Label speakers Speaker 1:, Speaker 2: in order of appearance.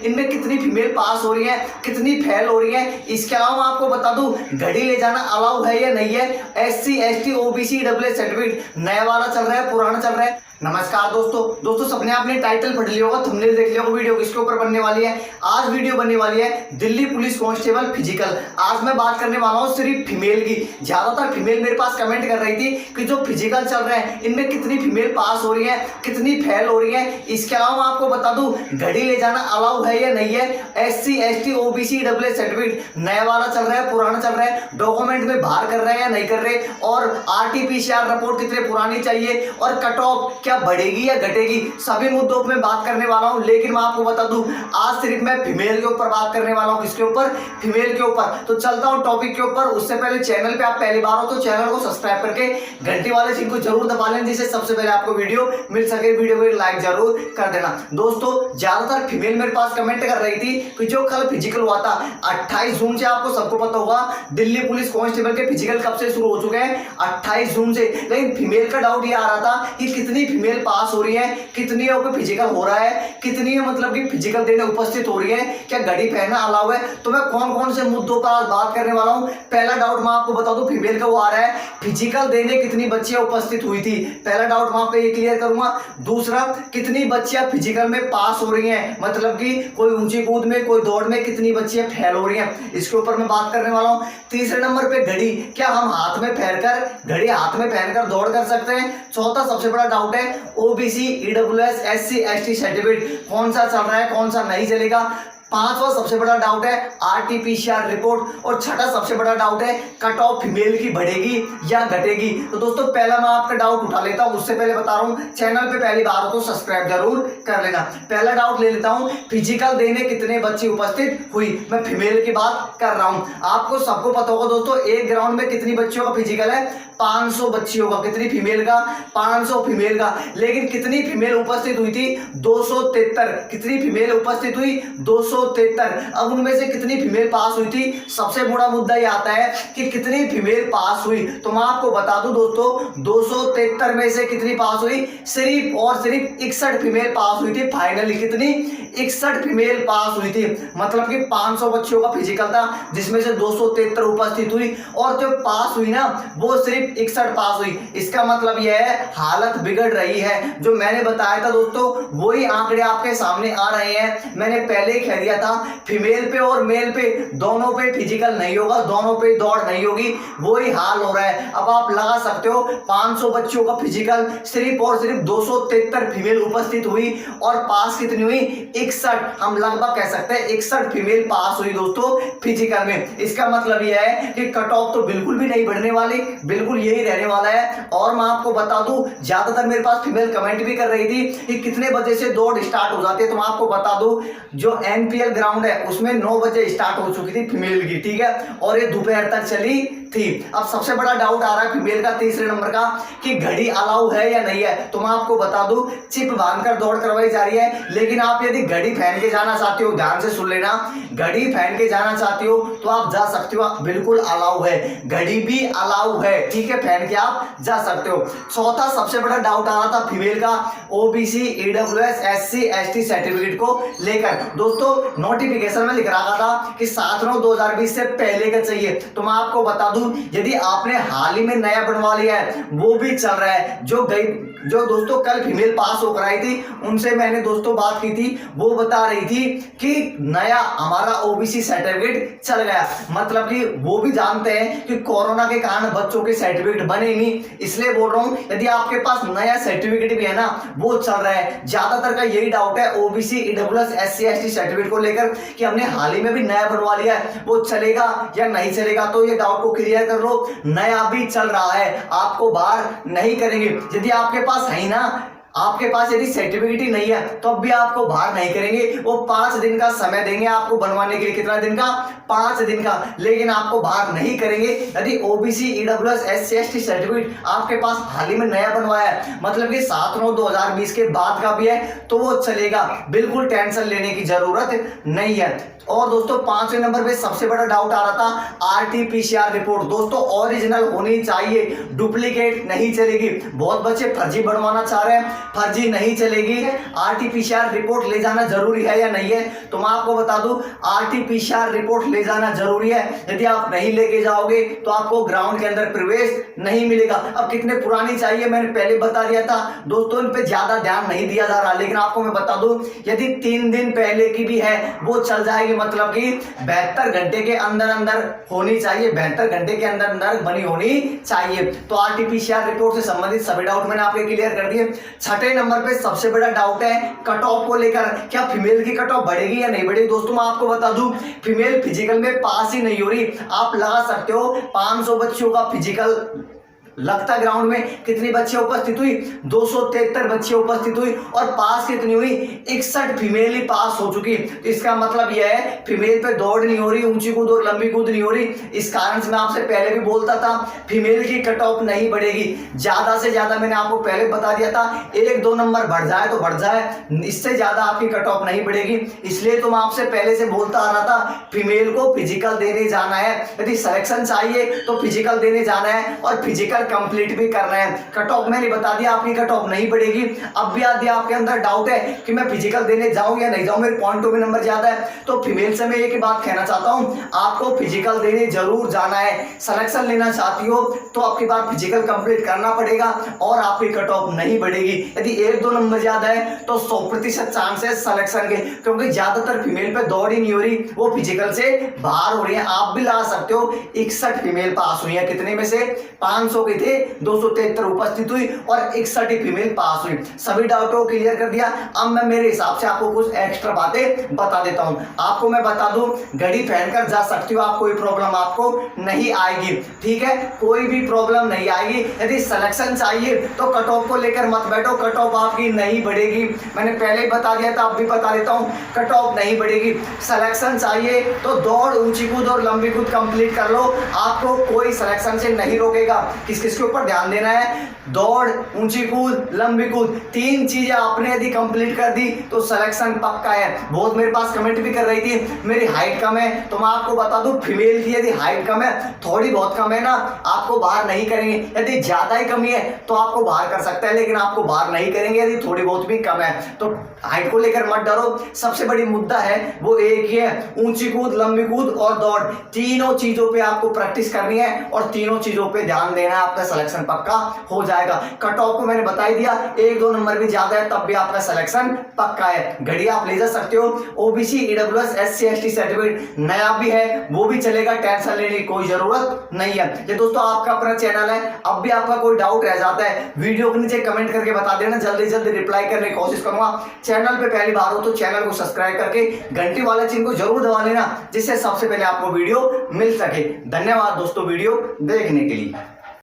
Speaker 1: इनमें कितनी फीमेल पास हो रही है, कितनी फेल हो रही है। इसके अलावा मैं आपको बता दूं घड़ी ले जाना अलाउ है या नहीं है। SC ST OBC EWS certificate नया वाला चल रहा है, पुराना चल रहा है। नमस्कार दोस्तों सबने आपने टाइटल पढ़ लिया होगा, थंबनेल देख लिया होगा। वीडियो किसके ऊपर बनने वाली है? आज वीडियो बनने वाली है दिल्ली पुलिस कांस्टेबल फिजिकल। आज मैं बात करने वाला हूँ सिर्फ फीमेल की। ज्यादातर फीमेल मेरे पास कमेंट कर रही थी कि जो फिजिकल चल रहा है इनमें कितनी फीमेल पास हो रही है, कितनी फेल हो रही है। इसके अलावा मैं आपको बता दूं घड़ी ले जाना अलाउ है या नहीं है। SC ST OBC EWS certificate नया वाला चल रहा है, पुराना चल रहा है, डॉक्यूमेंट में बाहर कर रहे हैं या नहीं कर रहे, और RT-PCR रिपोर्ट कितने पुरानी चाहिए, और कट ऑफ क्या बढ़ेगी या घटेगी, सभी मुद्दों पे बात करने वाला हूं। लेकिन मैं आपको बता दूं आज सिर्फ मैं फीमेल के ऊपर बात करने वाला हूं। किसके ऊपर? फीमेल के ऊपर। तो चलता हूं टॉपिक के ऊपर। उससे पहले चैनल पे आप पहली बार हो तो चैनल को सब्सक्राइब करके घंटी वाले चिन्ह को जरूर दबा लें, जिससे सबसे पहले आपको वीडियो मिल सके। वीडियो को एक लाइक जरूर कर देना। दोस्तों ज्यादातर फीमेल मेरे पास कमेंट कर रही थी कि जो कल फिजिकल हुआ था 28 जून से, आपको सबको पता होगा दिल्ली पुलिस कांस्टेबल के फिजिकल कब से शुरू हो चुके हैं? 28 जून से। लेकिन फीमेल का डाउट ये आ रहा था कि कितनी फीमेल पास हो रही है, कितनी को फिजिकल हो रहा है, कितनी मतलब कि फिजिकल देने उपस्थित हो रही है, क्या घड़ी पहनना अलाउ है। तो मैं कौन कौन से मुद्दों पर आज बात करने वाला हूं। पहला डाउट मैं आपको बता दूं फीमेल का वो आ रहा है फिजिकल देने कितनी बच्चियां उपस्थित हुई थी। पहला डाउट मैं आप पे ये क्लियर करूंगा। दूसरा, कितनी बच्चियां फिजिकल में पास हो रही हैं, मतलब कि कोई ऊंची कूद में, कोई दौड़ में कितनी बच्चियां फेल हो रही हैं, इसके ऊपर मैं बात करने वाला हूं। तीसरे नंबर पे घड़ी, क्या हम हाथ में घड़ी हाथ में पहनकर दौड़ कर सकते हैं। चौथा सबसे बड़ा डाउट है OBC EWS SC ST certificate कौन सा चल रहा है, कौन सा नहीं चलेगा। पांचवा सबसे बड़ा डाउट है RT-PCR रिपोर्ट। और छठा सबसे बड़ा डाउट है कट ऑफ फीमेल की बढ़ेगी या घटेगी। तो दोस्तों पहला मैं आपका डाउट उठा लेता हूं। उससे पहले बता रहा हूं चैनल पे पहली बार हो तो सब्सक्राइब जरूर कर लेना। पहला डाउट ले लेता हूं, फिजिकल देने कितने बच्चे उपस्थित हुई। मैं फीमेल की बात कर रहा हूं। आपको सबको पता होगा दोस्तों एक ग्राउंड में कितनी बच्चियों का फिजिकल है? 500 बच्चियों का। कितनी फीमेल का? 500 फीमेल का। लेकिन कितनी फीमेल उपस्थित हुई थी? 273। कितनी फीमेल उपस्थित हुई? 273। अब उनमें से कितनी फीमेल पास हुई थी? सबसे बड़ा मुद्दा ये आता है कि कितनी फीमेल पास हुई। तो मैं आपको बता दूं दोस्तों 273 में से कितनी पास हुई? सिर्फ और सिर्फ 61 फीमेल पास हुई थी। फाइनली कितनी? 61 फीमेल पास हुई थी। मतलब कि 500 बच्चियों का फिजिकल था जिसमें से 273 उपस्थित हुई, और जो पास हुई ना वो सिर्फ 61 पास हुई। इसका मतलब यह है हालत बिगड़ रही है। जो मैंने बताया था दोस्तों वही आंकड़े आपके सामने आ रहे हैं। मैंने पहले ही कह दिया था फीमेल पे और मेल पे दोनों पे फिजिकल नहीं होगा, दोनों पे दौड़ नहीं होगी, वही हाल हो रहा है। अब आप लगा सकते हो 500 बच्चों का फिजिकल, सिर्फ और सिर्फ 273 फीमेल उपस्थित हुई, और पास कितनी हुई? 61। हम लगभग कह सकते हैं 61 फीमेल पास हुई दोस्तों फिजिकल में। इसका मतलब यह है कि कट ऑफ तो बिल्कुल भी नहीं बढ़ने वाली, बिल्कुल यही रहने वाला है। और मैं आपको बता दूं ज्यादातर मेरे पास फीमेल कमेंट भी कर रही थी कि कितने बजे से दौड़ स्टार्ट हो जाती है। तो मैं आपको बता दूं जो NPL ग्राउंड है उसमें 9 बजे स्टार्ट हो चुकी थी फीमेल की, ठीक है, और ये दोपहर तक चली थी। अब सबसे बड़ा डाउट आ रहा है फीमेल का तीसरे नंबर का कि घड़ी अलाउ है या नहीं है। तो मैं आपको बता दूं चिप बांधकर दौड़ करवाई जा रही है। लेकिन आप यदि घड़ी पहन के जाना चाहते हो, ध्यान से सुन लेना, घड़ी पहन के जाना चाहते हो तो आप जा सकते हो, बिल्कुल अलाउ है, घड़ी भी अलाउ है, ठीक है, पहन के आप जा सकते हो। चौथा सबसे बड़ा डाउट आ रहा था फीमेल का OBC EWS SC ST certificate को लेकर। दोस्तों नोटिफिकेशन में लिख रहा था कि 7/9/2020 से पहले का चाहिए। तो मैं आपको बता दूं यदि आपने हाल ही में नया बनवा लिया है वो भी चल रहा है। जो दोस्तों कल फीमेल पास होकर आई थी उनसे मैंने दोस्तों बात की थी, वो बता रही थी कि नया हमारा OBC सर्टिफिकेट चल गया। मतलब कि वो भी जानते हैं कि कोरोना के कारण बच्चों के सर्टिफिकेट बने नहीं, इसलिए बोल रहा हूं यदि आपके पास नया सर्टिफिकेट भी है ना वो चल रहा है। ज्यादातर का यही डाउट है OBC EWS SC ST certificate को लेकर कि हमने हाल ही में भी नया बनवा लिया है, वो चलेगा या नहीं चलेगा। तो ये डाउट को क्लियर कर लो, नया भी चल रहा है, आपको बाहर नहीं करेंगे। यदि आपके पास है ना, आपके पास यदि सर्टिफिकेट ही नहीं है तो अब भी आपको बाहर नहीं करेंगे। वो 5 दिन का समय देंगे आपको बनवाने के लिए। कितना दिन का? 5 दिन का। लेकिन आपको बाहर नहीं करेंगे यदि OBC EWS SC ST certificate आपके पास हाल ही में नया बनवाया है, मतलब कि 7/9/2020 के बाद का भी है तो वो चलेगा, बिल्कुल टेंशन लेने की जरूरत नहीं है। और दोस्तों 5वें नंबर पे सबसे बड़ा डाउट आ रहा था RT-PCR रिपोर्ट। दोस्तों ओरिजिनल होनी चाहिए, डुप्लीकेट नहीं चलेगी। बहुत बच्चे फर्जी बनवाना चाह रहे हैं, फर्जी नहीं चलेगी। आरटीपीसीआर रिपोर्ट ले जाना जरूरी है या नहीं है? तो मैं आपको बता दूं, आरटीपीसीआर रिपोर्ट ले जाना जरूरी है। यदि आप नहीं लेके जाओगे तो आपको ग्राउंड के अंदर प्रवेश नहीं मिलेगा। अब कितने पुरानी चाहिए मैंने पहले बता दिया था दोस्तों, इन पे ज्यादा ध्यान नहीं दिया जा रहा, लेकिन आपको मैं बता दूं यदि 3 दिन पहले की भी है वो चल जाएगी, मतलब कि 72 घंटे के अंदर अंदर होनी चाहिए, 72 घंटे के अंदर अंदर बनी होनी चाहिए। तो आरटीपीसीआर रिपोर्ट से संबंधित सभी डाउट मैंने आपके क्लियर कर दिए। छठे नंबर पे सबसे बड़ा डाउट है कट ऑफ को लेकर, क्या फीमेल की कट ऑफ बढ़ेगी या नहीं बढ़ेगी? दोस्तों मैं आपको बता दूं, फीमेल फिजिकल में पास ही नहीं हो रही। आप लगा सकते हो 500 बच्चियों का फिजिकल लगता ग्राउंड में, कितनी बच्चियां उपस्थित हुई? 273 बच्चियां उपस्थित हुई और पास कितनी हुई? 61 फीमेल ही पास हो चुकी। तो इसका मतलब यह है फीमेल पे दौड़ नहीं हो रही, ऊंची कूद और लंबी कूद नहीं हो रही। इस कारण से मैं आपसे पहले भी बोलता था फीमेल की कट ऑफ नहीं बढ़ेगी। ज्यादा से ज्यादा मैंने आपको पहले बता दिया था 1-2 नंबर बढ़ जाए तो बढ़ जाए, इससे ज्यादा आपकी कट ऑफ नहीं बढ़ेगी। इसलिए तो मैं आपसे पहले से बोलता आ रहा था फीमेल को फिजिकल देने जाना है। यदि सिलेक्शन चाहिए तो फिजिकल देने जाना है और फिजिकल कंप्लीट भी करना है। कट ऑफ मैंने बता दिया आपकी कट ऑफ नहीं बढ़ेगी। अब भी यदि आपके अंदर डाउट है कि मैं फिजिकल देने जाऊं या नहीं जाऊं, मेरे पॉइंट ऑफ व्यू नंबर ज्यादा है, तो फीमेल से मैं एक ही बात कहना चाहता हूं, आपको फिजिकल देने जरूर जाना है। सिलेक्शन लेना चाहती हो तो आपके पास फिजिकल कंप्लीट करना पड़ेगा और आपकी कट ऑफ नहीं बढ़ेगी। यदि 1-2 नंबर ज्यादा है तो 100% चांस है सिलेक्शन के, क्योंकि ज्यादातर फीमेल पे दौड़ ही नहीं हो रही, वो फिजिकल से बाहर हो रही है। आप भी ला सकते हो 61 फीमेल पास हुई है, कितने में से? 500 के थे 273 उपस्थित हुई और 61 फीमेल पास हुई। सभी डाउटों को क्लियर कर दिया। अब मैं मेरे हिसाब से आपको कुछ एक्स्ट्रा बातें बता देता हूं। आपको मैं बता दूं घड़ी पहनकर जा सकती हो, आप कोई प्रॉब्लम आपको नहीं आएगी, ठीक है? कोई भी प्रॉब्लम नहीं आएगी। यदि सिलेक्शन चाहिए तो कट ऑफ को लेकर मत बैठो, कट ऑफ आपकी नहीं बढ़ेगी। मैंने पहले ही बता दिया था, अब भी बता देता हूं, कट ऑफ नहीं बढ़ेगी। सिलेक्शन चाहिए तो दौड़, ऊंची कूद और लंबी कूद कंप्लीट कर लो, आपको कोई सिलेक्शन से नहीं रोकेगा। किस किस के ऊपर ध्यान देना है? दौड़, ऊंची कूद, लंबी कूद, 3 चीजें आपने यदि कंप्लीट कर दी तो सिलेक्शन पक्का है। बहुत मेरे पास कमेंट भी कर रही थी मेरी हाइट कम है, तो मैं आपको बता दूं फीमेल की यदि हाइट कम है, थोड़ी बहुत कम है ना, आपको बाहर नहीं करेंगे। यदि ज्यादा ही कमी है तो आपको बाहर कर सकता है, लेकिन आपको बाहर नहीं करेंगे यदि थोड़ी बहुत भी कम है। तो हाइट को लेकर मत डरो, सबसे बड़ी मुद्दा है वो एक ही है, ऊंची कूद, लंबी कूद और दौड़। तीनों चीजों पे आपको प्रैक्टिस करनी है और तीनों चीजों पे ध्यान देना है, आपका सिलेक्शन पक्का हो जाएगा। कट ऑफ को मैंने बता ही दिया, 1-2 नंबर भी ज्यादा है तब भी आपका सिलेक्शन पक्का है। घड़ी आप ले जा सकते हो, OBC, EWS, SC, ST certificate नया भी है वो भी चलेगा, टेंशन लेने की कोई जरूरत नहीं है। ये दोस्तों आपका अपना चैनल है, अब भी आपका कोई डाउट रह जाता है वीडियो के नीचे कमेंट करके बता देना, जल्दी जल्दी रिप्लाई करने की कोशिश करूंगा। चैनल पे पहली बार हो तो चैनल को सब्सक्राइब करके घंटी वाला चिन्ह को जरूर दबा लेना, जिससे सबसे पहले आपको वीडियो मिल सके। धन्यवाद दोस्तों वीडियो देखने के लिए।